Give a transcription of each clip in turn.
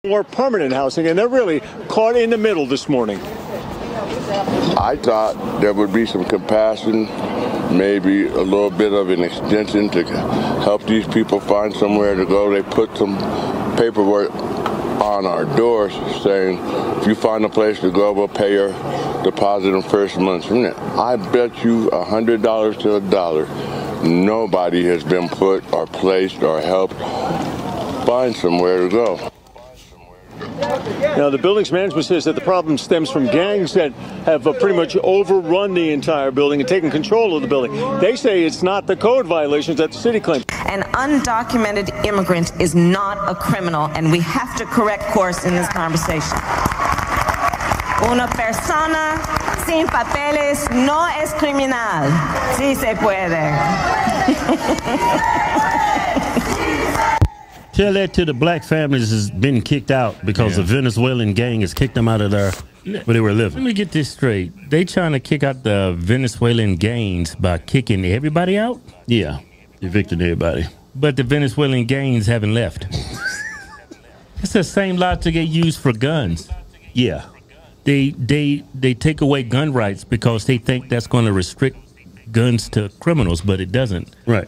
more permanent housing, and they're really caught in the middle this morning. I thought there would be some compassion, maybe a little bit of an extension to help these people find somewhere to go. They put some paperwork on our doors saying, if you find a place to go, we'll pay your deposit in first month's rent. I bet you $100 to $1, nobody has been put or placed or helped find somewhere to go. Now, the building's management says that the problem stems from gangs that have pretty much overrun the entire building and taken control of the building. They say it's not the code violations that the city claims. An undocumented immigrant is not a criminal, and we have to correct course in this conversation. Una persona sin papeles no es criminal. Sí se puede. Tell that to the black families has been kicked out because the Venezuelan gang has kicked them out of there where they were living. Let me get this straight. They trying to kick out the Venezuelan gangs by kicking everybody out? Yeah, evicting everybody. But the Venezuelan gangs haven't left. It's the same logic they use for guns. Yeah. They take away gun rights because they think that's going to restrict guns to criminals, but it doesn't. Right.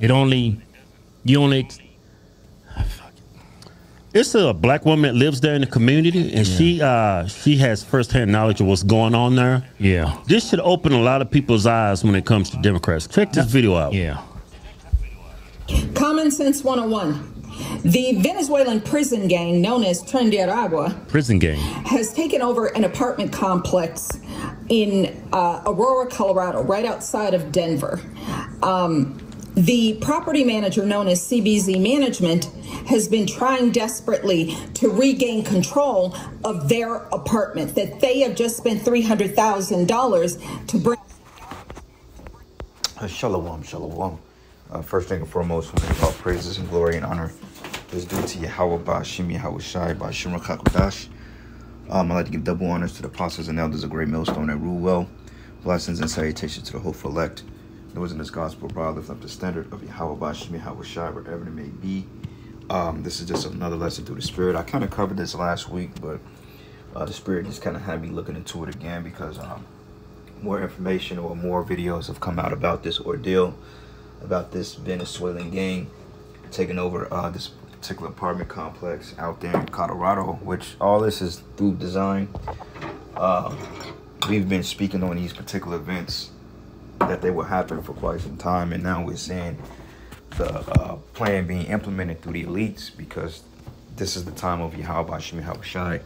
It's a black woman that lives there in the community, and she has firsthand knowledge of what's going on there. Yeah. This should open a lot of people's eyes when it comes to Democrats. Check this video out. Yeah. Common Sense 101. The Venezuelan prison gang known as Tren de Aragua has taken over an apartment complex in Aurora, Colorado, right outside of Denver. The property manager known as CBZ Management has been trying desperately to regain control of their apartment that they have just spent $300,000 to bring. Shalom, shalom. First thing and foremost, all praises and glory and honor is due to Yahweh Ba'ashim Yahweh Shai Ba'ashim Rakakodash. I'd like to give double honors to the apostles and elders of Great Millstone that rule well. Blessings and salutations to the hopeful elect. Those in this gospel, brother, lift up the standard of Yahweh Ba'ashim Yahweh Shai, wherever it may be. This is just another lesson through the Spirit. I kind of covered this last week, but the Spirit just kind of had me looking into it again because more information or more videos have come out about this ordeal, about this Venezuelan gang taking over this particular apartment complex out there in Colorado, which all this is through design. We've been speaking on these particular events that they will happen for quite some time, and now we're seeing the plan being implemented through the elites because this is the time of Yahweh Ba'ashim Yahweh Shai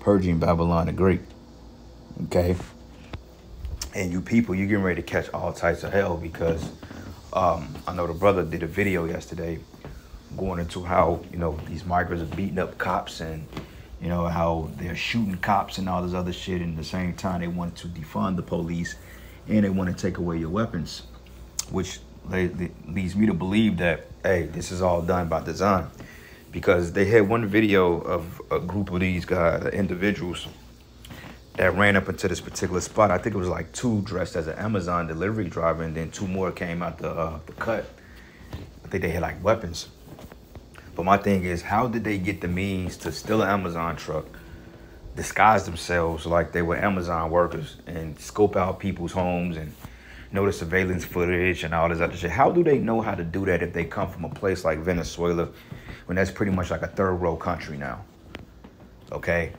purging Babylon the Great. Okay? And you people, you're getting ready to catch all types of hell because I know the brother did a video yesterday going into how, you know, these migrants are beating up cops and, you know, how they're shooting cops and all this other shit. And at the same time, they want to defund the police and they want to take away your weapons, which leads me to believe that, hey, this is all done by design. Because they had one video of a group of these guys, individuals, that ran up into this particular spot. I think it was like two dressed as an Amazon delivery driver, and then two more came out the cut. I think they had like weapons. But my thing is, how did they get the means to steal an Amazon truck, disguise themselves like they were Amazon workers, and scope out people's homes and know the surveillance footage and all this other shit? How do they know how to do that if they come from a place like Venezuela, when that's pretty much like a third world country now? Okay?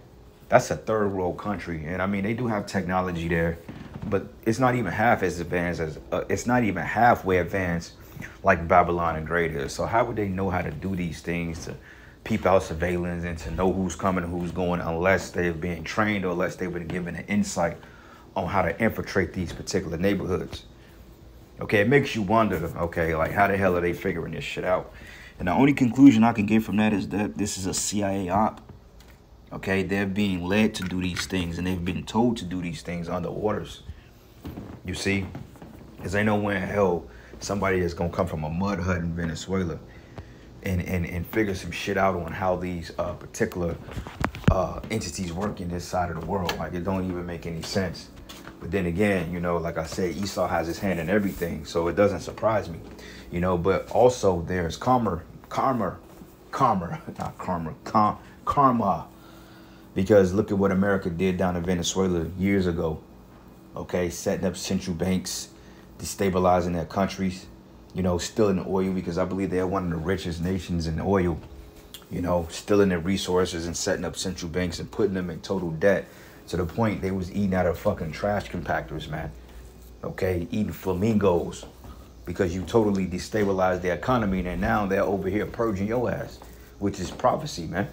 That's a third world country. And I mean, they do have technology there, but it's not even half as advanced as, it's not even halfway advanced like Babylon and Great is. So how would they know how to do these things to peep out surveillance and to know who's coming and who's going unless they're being trained or unless they've been given an insight on how to infiltrate these particular neighborhoods? Okay, it makes you wonder, okay, like how the hell are they figuring this shit out? And the only conclusion I can get from that is that this is a CIA op. Okay, they're being led to do these things and they've been told to do these things under orders. You see? Because they know when hell somebody is going to come from a mud hut in Venezuela and figure some shit out on how these particular entities work in this side of the world. Like, it don't even make any sense. But then again, you know, like I said, Esau has his hand in everything, so it doesn't surprise me. You know, but also there's karma Because look at what America did down in Venezuela years ago. Okay, setting up central banks, destabilizing their countries, you know, stealing oil, because I believe they're one of the richest nations in oil, you know, stealing their resources and setting up central banks and putting them in total debt to the point they was eating out of fucking trash compactors, man. Okay, eating flamingos because you totally destabilized the economy, and now they're over here purging your ass, which is prophecy, man.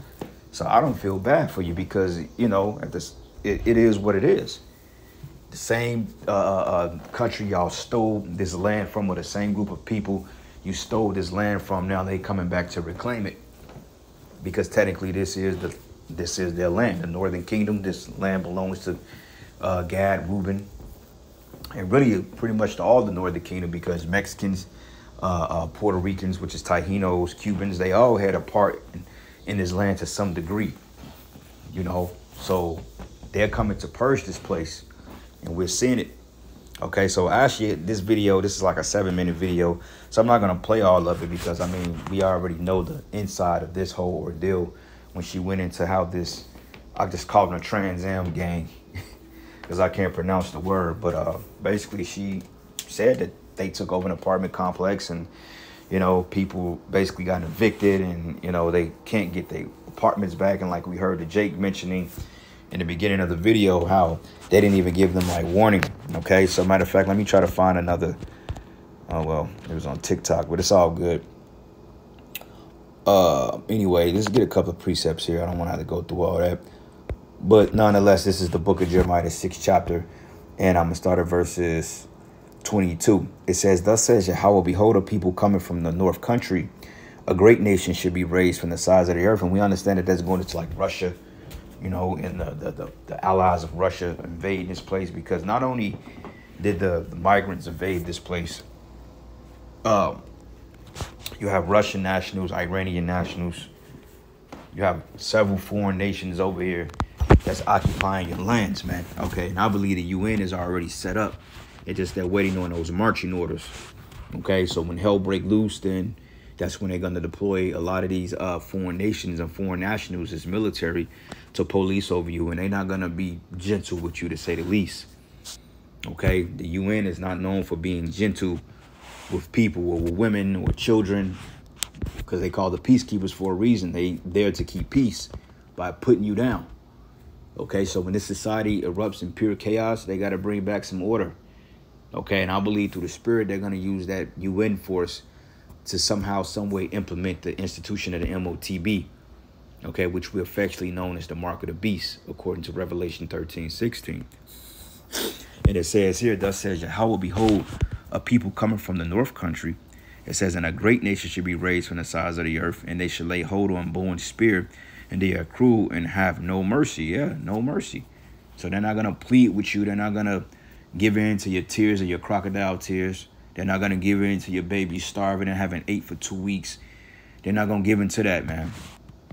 So I don't feel bad for you because, you know, it is what it is. The same country y'all stole this land from, or the same group of people you stole this land from, now they coming back to reclaim it. Because technically this is their land, the Northern Kingdom. This land belongs to Gad, Reuben, and really pretty much to all the Northern Kingdom, because Mexicans, Puerto Ricans, which is Taínos, Cubans, they all had a part in this land to some degree, you know. So they're coming to purge this place, and we're seeing it. Okay, so actually this video, this is like a 7-minute video, so I'm not gonna play all of it because I mean we already know the inside of this whole ordeal when she went into how this, I just called them a Trans Am gang because I can't pronounce the word, but basically she said that they took over an apartment complex, and you know, people basically got evicted, and you know, they can't get their apartments back. And like we heard the Jake mentioning in the beginning of the video, how they didn't even give them like warning. Okay, so matter of fact, let me try to find another. Oh well, it was on TikTok, but it's all good. Anyway, let's get a couple of precepts here. I don't want to have to go through all that, but nonetheless, this is the book of Jeremiah, the 6th chapter, and I'm gonna start at verses 22. It says, "Thus says Yahweh, behold, a people coming from the north country, a great nation should be raised from the sides of the earth." And we understand that that's going into like Russia, you know, and the allies of Russia invade this place, because not only did the migrants invade this place, you have Russian nationals, Iranian nationals, you have several foreign nations over here that's occupying your lands, man. Okay, and I believe the UN is already set up. It's just they're waiting on those marching orders. Okay, so when hell break loose, then that's when they're going to deploy a lot of these foreign nations and foreign nationals as military to police over you, and they're not going to be gentle with you, to say the least. Okay, the UN is not known for being gentle with people or with women or children, because they call the peacekeepers for a reason. They there to keep peace by putting you down. Okay, so when this society erupts in pure chaos, they got to bring back some order. Okay, and I believe through the spirit, they're going to use that UN force to somehow, some way implement the institution of the MOTB, okay, which we affectionately known as the mark of the beast, according to Revelation 13:16. And it says here, "Thus says Yahweh, behold, a people coming from the north country." It says, "And a great nation should be raised from the sides of the earth, and they should lay hold on bow and spear, and they are cruel and have no mercy." Yeah, no mercy. So they're not going to plead with you. They're not going to give in to your tears or your crocodile tears. They're not going to give in to your baby starving and haven't ate for 2 weeks. They're not going to give in to that, man.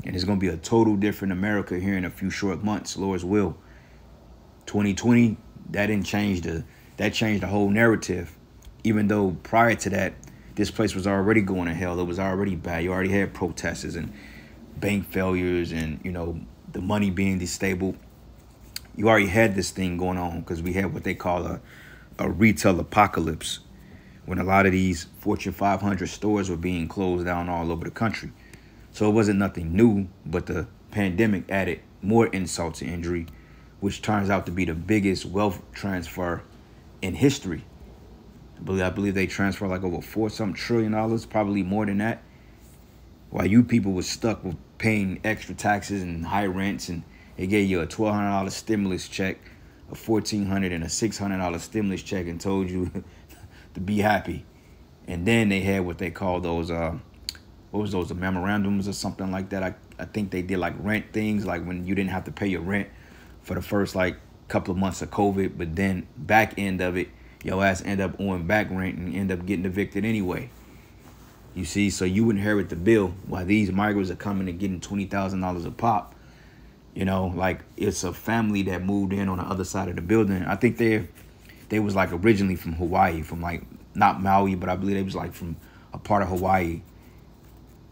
And it's going to be a total different America here in a few short months, Lord's will. 2020, that didn't change that changed the whole narrative. Even though prior to that, this place was already going to hell. It was already bad. You already had protesters and bank failures and, you know, the money being destable. You already had this thing going on because we had what they call a retail apocalypse, when a lot of these Fortune 500 stores were being closed down all over the country. So it wasn't nothing new, but the pandemic added more insult to injury, which turns out to be the biggest wealth transfer in history. I believe they transfer like over $4-something trillion, probably more than that. While you people were stuck with paying extra taxes and high rents, and they gave you a $1,200 stimulus check, a $1,400 and a $600 stimulus check, and told you to be happy. And then they had what they call those, what was those, the memorandums or something like that. I think they did like rent things, like when you didn't have to pay your rent for the first like couple of months of COVID, but then back end of it, your ass end up owing back rent and end up getting evicted anyway. You see, so you inherit the bill while these migrants are coming and getting $20,000 a pop. You know, like it's a family that moved in on the other side of the building. I think they was like originally from Hawaii, from like, not Maui, but I believe they was like from a part of Hawaii.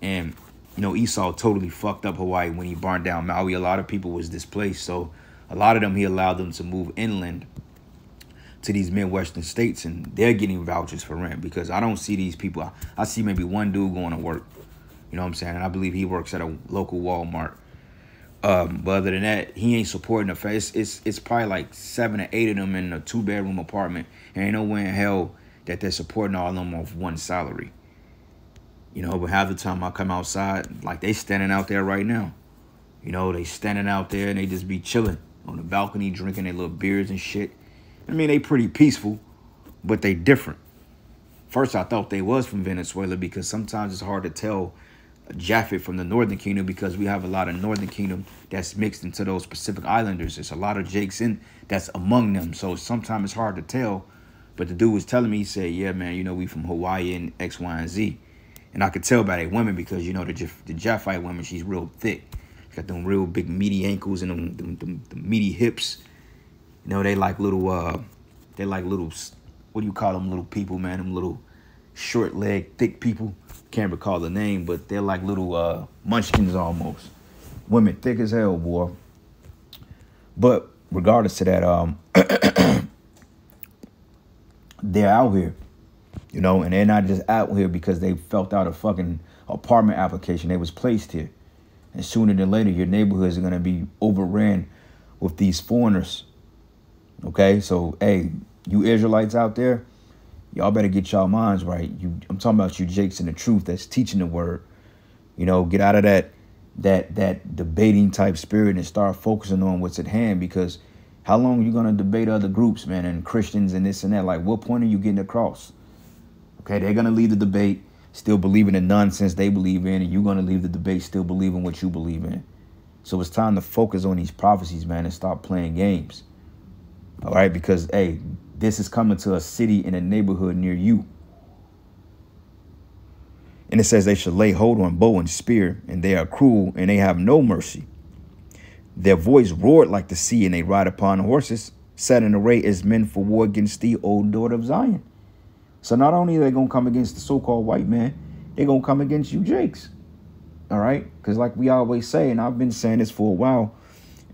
And You know, Esau totally fucked up Hawaii when he burned down Maui. A lot of people was displaced. So a lot of them, he allowed them to move inland to these Midwestern states, and they're getting vouchers for rent because I don't see these people. I see maybe one dude going to work. You know what I'm saying? And I believe he works at a local Walmart. But other than that, he ain't supporting the face. It's probably like 7 or 8 of them in a 2-bedroom apartment. And ain't no way in hell that they're supporting all of them off one salary. You know, but half the time I come outside, like they standing out there right now. You know, they standing out there and they just be chilling on the balcony, drinking their little beers and shit. I mean, they pretty peaceful, but they different. First, I thought they was from Venezuela because sometimes it's hard to tell Japhet from the Northern Kingdom because we have a lot of Northern Kingdom that's mixed into those Pacific Islanders. There's a lot of Jakes in that's among them. So sometimes it's hard to tell. But the dude was telling me, he said, yeah, man, you know, we from Hawaii and X, Y, and Z. And I could tell by their women because, you know, the Japhite woman, she's real thick. She got them real big meaty ankles and them meaty hips. You know, they like little, what do you call them little people, man? Them little short leg, thick people. Can't recall the name, but they're like little munchkins almost. Women thick as hell, boy. But regardless of that, they're out here, you know, and they're not just out here because they felt out a fucking apartment application. They was placed here. And sooner than later, your neighborhoods are going to be overran with these foreigners. Okay, so, hey, you Israelites out there, y'all better get y'all minds right. I'm talking about you Jakes in the truth that's teaching the word. You know, get out of that debating type spirit and start focusing on what's at hand, because how long are you going to debate other groups, man, and Christians and this and that? Like, what point are you getting across? Okay, they're going to leave the debate still believing in nonsense they believe in, and you're going to leave the debate still believing what you believe in. So it's time to focus on these prophecies, man, and stop playing games. All right, because, hey, this is coming to a city in a neighborhood near you. And it says they should lay hold on bow and spear, and they are cruel, and they have no mercy. Their voice roared like the sea, and they ride upon horses, set in array as men for war against thee, O daughter of Zion. So not only are they going to come against the so-called white man, they're going to come against you Jakes. All right? Because like we always say, and I've been saying this for a while,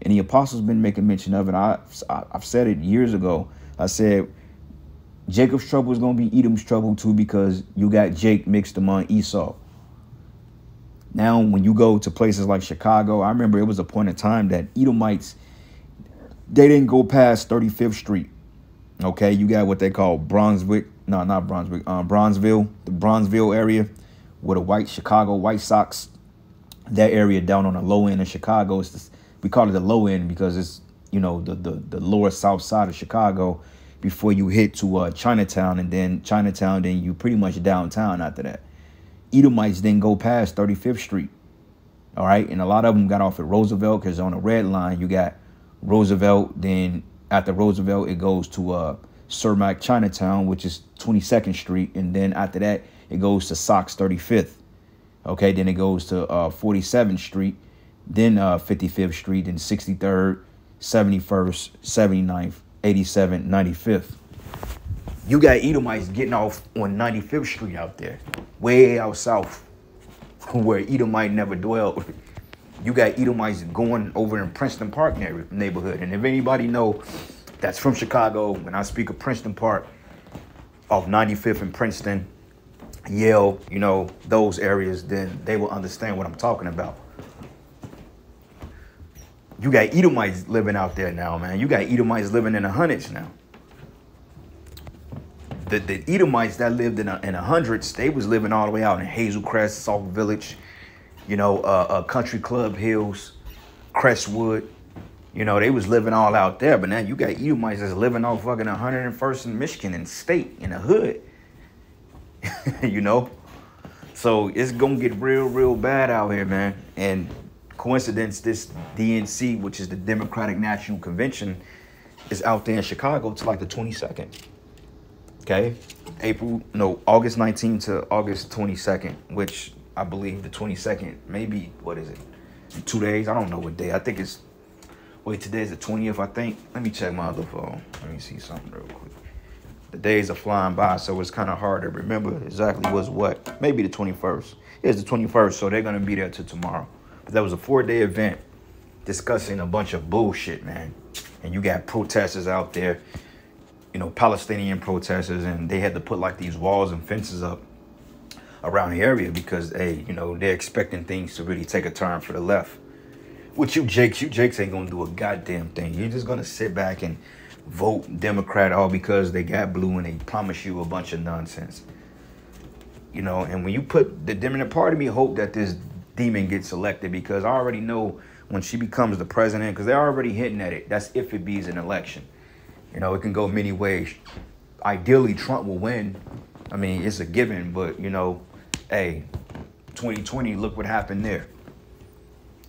and the apostles been making mention of it. I've said it years ago. I said Jacob's trouble is going to be Edom's trouble too, because you got Jake mixed among Esau. Now, when you go to places like Chicago, I remember it was a point in time that Edomites, they didn't go past 35th Street. Okay, you got what they call Bronzeville, the Bronzeville area, where the Chicago White Sox, that area down on the low end of Chicago, we call it the low end because it's, you know, the lower south side of Chicago before you hit to Chinatown, and then you pretty much downtown after that. Edomites didn't go past 35th Street. All right. And a lot of them got off at Roosevelt because on the red line, you got Roosevelt. Then after Roosevelt, it goes to Cermak Chinatown, which is 22nd Street. And then after that, it goes to Sox 35th. OK, then it goes to 47th Street, then 55th Street, then 63rd, 71st, 79th, 87th, 95th. You got Edomites getting off on 95th Street out there, way out south, where Edomite never dwelled. You got Edomites going over in Princeton Park neighborhood. And if anybody know that's from Chicago, when I speak of Princeton Park, off 95th and Princeton, Yale, you know, those areas, then they will understand what I'm talking about. You got Edomites living out there now, man. You got Edomites living in the hundreds now. The Edomites that lived in the hundreds, they was living all the way out in Hazel Crest, Salt Village, you know, Country Club Hills, Crestwood. You know, they was living all out there. But now you got Edomites that's living off fucking 101st in Michigan and State in the hood. You know? So it's going to get real, real bad out here, man. And coincidence, this DNC, which is the Democratic National Convention, is out there in Chicago till like the 22nd. Okay, August 19th to August 22nd, which I believe the 22nd, maybe, what is it, in 2 days? I don't know what day. I think it's, wait, today's the 20th, I think. Let me check my other phone. Let me see something real quick. The days are flying by, so it's kind of hard to remember exactly was what. Maybe the 21st. It's the 21st, so they're going to be there till tomorrow. But that was a 4-day event discussing a bunch of bullshit, man. And you got protesters out there, you know, Palestinian protesters, and they had to put like these walls and fences up around the area because, hey, you know, they're expecting things to really take a turn for the left. With you Jakes ain't gonna do a goddamn thing. You're just gonna sit back and vote Democrat all because they got blue and they promise you a bunch of nonsense. You know, and when you put the Democrat, part of me hope that this demon gets elected, because I already know when she becomes the president, because they're already hinting at it, that's if it be's an election. You know, it can go many ways. Ideally, Trump will win. I mean, it's a given, but, you know, hey, 2020, look what happened there.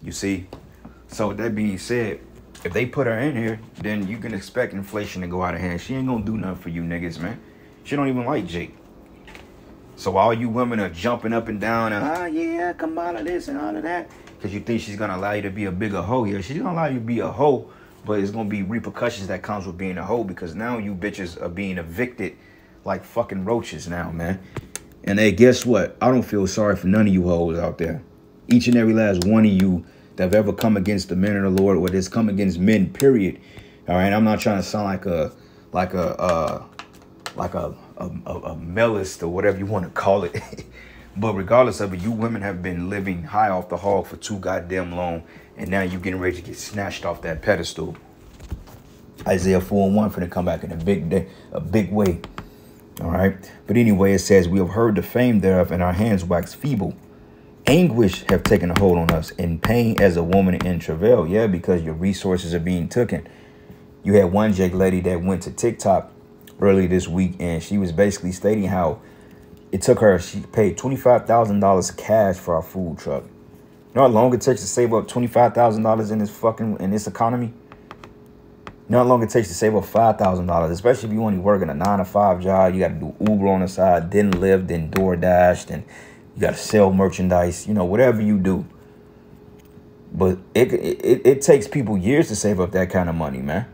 You see? So with that being said, if they put her in here, then you can expect inflation to go out of hand. She ain't gonna do nothing for you niggas, man. She don't even like Jake. So all you women are jumping up and down and, oh yeah, come out of this and all of that, because you think she's gonna allow you to be a bigger hoe. Yeah, she's gonna allow you to be a hoe, but it's gonna be repercussions that comes with being a hoe, because now you bitches are being evicted like fucking roaches now, man. And hey, guess what? I don't feel sorry for none of you hoes out there. Each and every last one of you that have ever come against the men of the Lord, or that's come against men, period. All right, I'm not trying to sound like a melist or whatever you want to call it. But regardless of it, you women have been living high off the hog for too goddamn long, and now you're getting ready to get snatched off that pedestal. Isaiah 4:1 finna come back in a big way. All right. But anyway, it says, we have heard the fame thereof, and our hands wax feeble. Anguish have taken a hold on us, in pain as a woman in travail. Yeah, because your resources are being taken. You had one Jake lady that went to TikTok early this week, and she was basically stating how it took her, she paid $25,000 cash for our food truck. You know how long it takes to save up $25,000 in this economy? You know how long it takes to save up $5,000, especially if you only work in a 9-to-5 job. You got to do Uber on the side, then Lyft, then DoorDash, then you got to sell merchandise, you know, whatever you do. But it takes people years to save up that kind of money, man.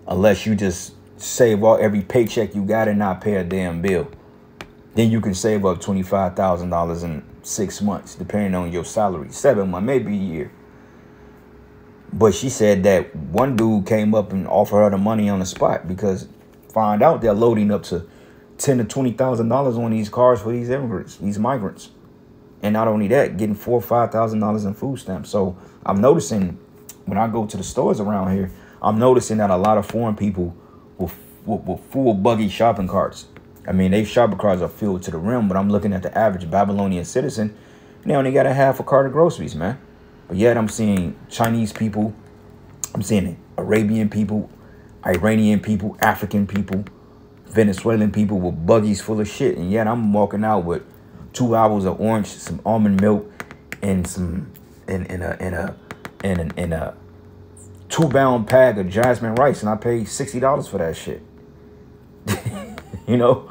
Unless you just save every paycheck you got and not pay a damn bill. Then you can save up $25,000 in 6 months, depending on your salary. 7 months, maybe a year. But she said that one dude came up and offered her the money on the spot, because find out they're loading up to $10,000 to $20,000 on these cars for these immigrants, these migrants. And not only that, getting $4,000 or $5,000 in food stamps. So I'm noticing when I go to the stores around here, I'm noticing that a lot of foreign people with full buggy shopping carts. I mean, they shopping carts are filled to the rim, but I'm looking at the average Babylonian citizen, and they only got a half a cart of groceries, man. But yet I'm seeing Chinese people, I'm seeing Arabian people, Iranian people, African people, Venezuelan people with buggies full of shit. And yet I'm walking out with 2 hours of orange, some almond milk, and some in a 2-pound bag of jasmine rice, and I paid $60 for that shit. You know,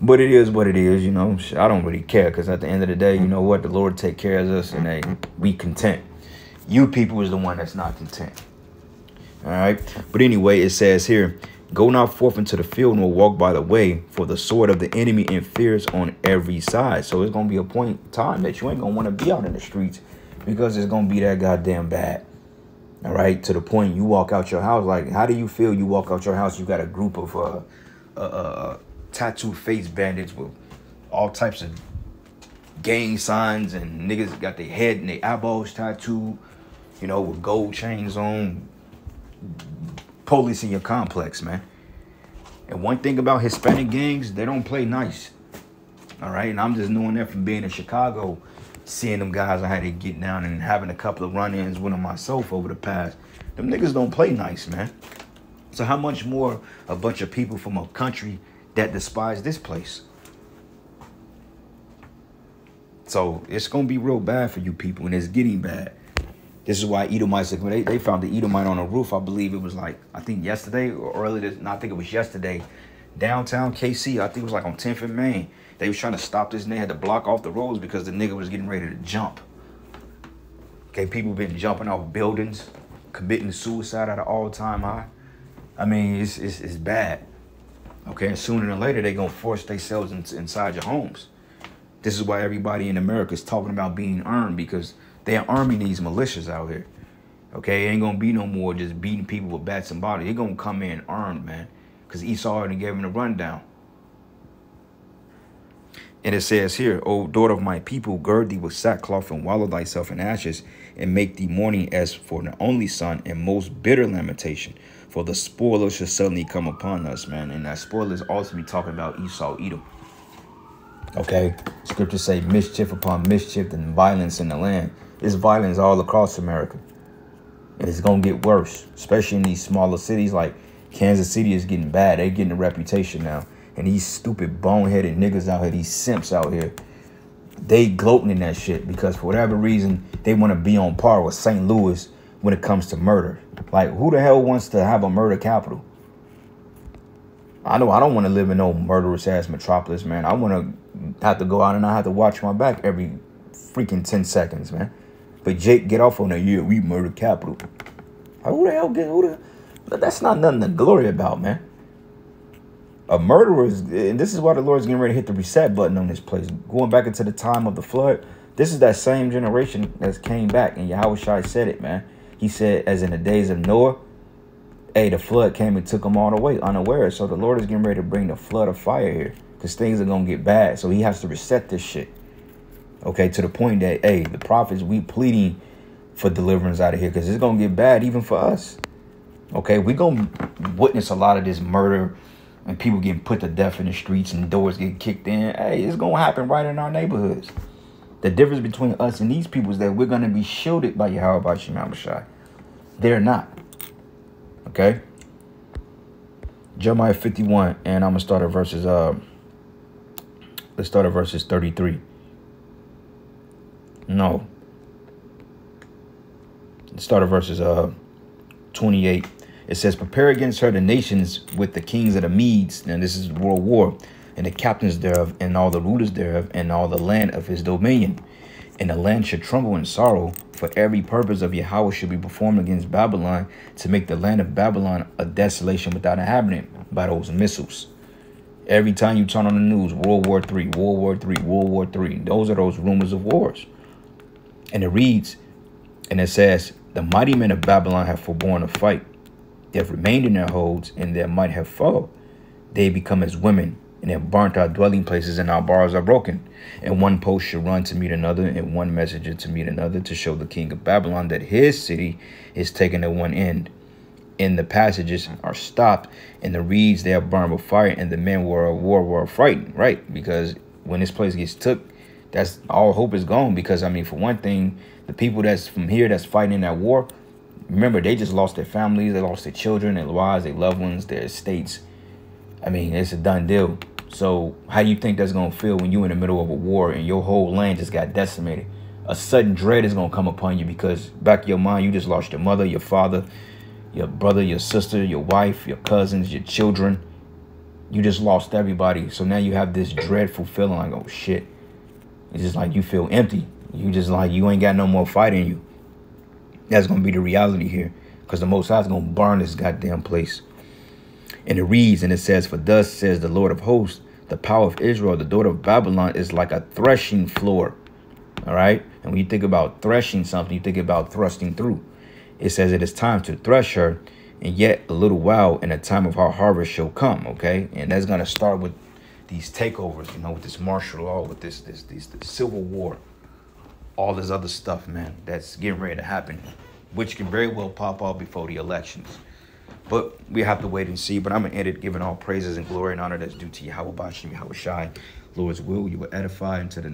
but it is what it is. You know, I don't really care, because at the end of the day, you know what, the Lord take care of us, and we content. You people is the one that's not content. All right. But anyway, it says here, go not forth into the field, nor walk by the way, for the sword of the enemy interferes on every side. So it's going to be a point in time that you ain't going to want to be out in the streets, because it's going to be that goddamn bad. All right. To the point you walk out your house. Like, how do you feel you walk out your house? You got a group of tattooed face bandits with all types of gang signs, and niggas got their head and their eyeballs tattooed, you know, with gold chains on, policing your complex, man. And one thing about Hispanic gangs, they don't play nice. All right. And I'm just knowing that from being in Chicago, seeing them guys, I had to get down and having a couple of run-ins with them myself over the past. Them niggas don't play nice, man. So how much more a bunch of people from a country that despise this place? So it's going to be real bad for you people, and it's getting bad. This is why Edomites, they found the Edomite on a roof. I believe it was like, I think yesterday or earlier, I think it was yesterday, downtown KC. I think it was like on 10th and Main. They was trying to stop this, and they had to block off the roads because the nigga was getting ready to jump. Okay, people been jumping off buildings, committing suicide at an all-time high. I mean, it's bad. Okay, and sooner than later, they're going to force themselves inside your homes. This is why everybody in America is talking about being armed, because they're arming these militias out here. Okay, it ain't going to be no more just beating people with bats and bottles. They're going to come in armed, man, because Esau already gave them the rundown. And it says here, O daughter of my people, gird thee with sackcloth and wallow thyself in ashes, and make thee mourning as for an only son, and most bitter lamentation. For the spoiler shall suddenly come upon us, man. And that spoiler is also be talking about Esau, Edom. Okay, scriptures say mischief upon mischief and violence in the land. There's violence all across America. And it's going to get worse, especially in these smaller cities. Like Kansas City is getting bad. They're getting a reputation now. And these stupid boneheaded niggas out here, these simps out here, they gloating in that shit because for whatever reason, they want to be on par with St. Louis when it comes to murder. Like, who the hell wants to have a murder capital? I know I don't want to live in no murderous ass metropolis, man. I want to have to go out and I have to watch my back every freaking 10 seconds, man. But Jake, get off on that. Yeah, we murder capital. Like, who the hell but that's not nothing to glory about, man. A murderer is, and this is why the Lord's getting ready to hit the reset button on this place. Going back into the time of the flood, this is that same generation that came back, and Yahushua said it, man. He said, as in the days of Noah, hey, the flood came and took them all away unaware. So the Lord is getting ready to bring the flood of fire here because things are going to get bad. So he has to reset this shit. Okay, to the point that, hey, the prophets, we pleading for deliverance out of here because it's going to get bad even for us. Okay, we're going to witness a lot of this murder and people getting put to death in the streets and doors getting kicked in. Hey, it's going to happen right in our neighborhoods. The difference between us and these people is that we're going to be shielded by Yahweh Shema Shai. They're not. Okay? Jeremiah 51, and I'm going to start at verses, let's start at verses 33. No. Let's start at verses 28. It says, prepare against her the nations with the kings of the Medes. And this is world war. And the captains thereof, and all the rulers thereof, and all the land of his dominion. And the land should tremble in sorrow, for every purpose of Yahweh should be performed against Babylon, to make the land of Babylon a desolation without inhabitant by those missiles. Every time you turn on the news, World War III, World War III, World War III. Those are those rumors of wars. And it reads, and it says, the mighty men of Babylon have forborne to fight. They have remained in their holds, and their might have followed. They become as women, and have burnt our dwelling places, and our bars are broken. And one post shall run to meet another, and one messenger to meet another, to show the king of Babylon that his city is taken to one end. And the passages are stopped, and the reeds they are burned with fire, and the men were of war were frightened, right? Because when this place gets took, that's all hope is gone. Because, I mean, for one thing, the people that's from here that's fighting in that war, remember, they just lost their families, they lost their children, their wives, their loved ones, their estates. I mean, it's a done deal. So how do you think that's going to feel when you're in the middle of a war and your whole land just got decimated? A sudden dread is going to come upon you because back in your mind, you just lost your mother, your father, your brother, your sister, your wife, your cousins, your children. You just lost everybody. So now you have this dreadful feeling like, oh, shit. It's just like you feel empty. You just like you ain't got no more fight in you. That's going to be the reality here because the Most High is going to burn this goddamn place. And it reads, and it says, for thus says the Lord of hosts, the power of Israel, the daughter of Babylon, is like a threshing floor. All right. And when you think about threshing something, you think about thrusting through. It says it is time to thresh her, and yet a little while, and the time of our harvest shall come. OK, and that's going to start with these takeovers, you know, with this martial law, with this civil war, all this other stuff, man, that's getting ready to happen, which can very well pop off before the elections. But we have to wait and see. But I'm going to end it giving all praises and glory and honor that's due to Yahweh Bashim, Yahweh Shai. Lord's will, you will edify into the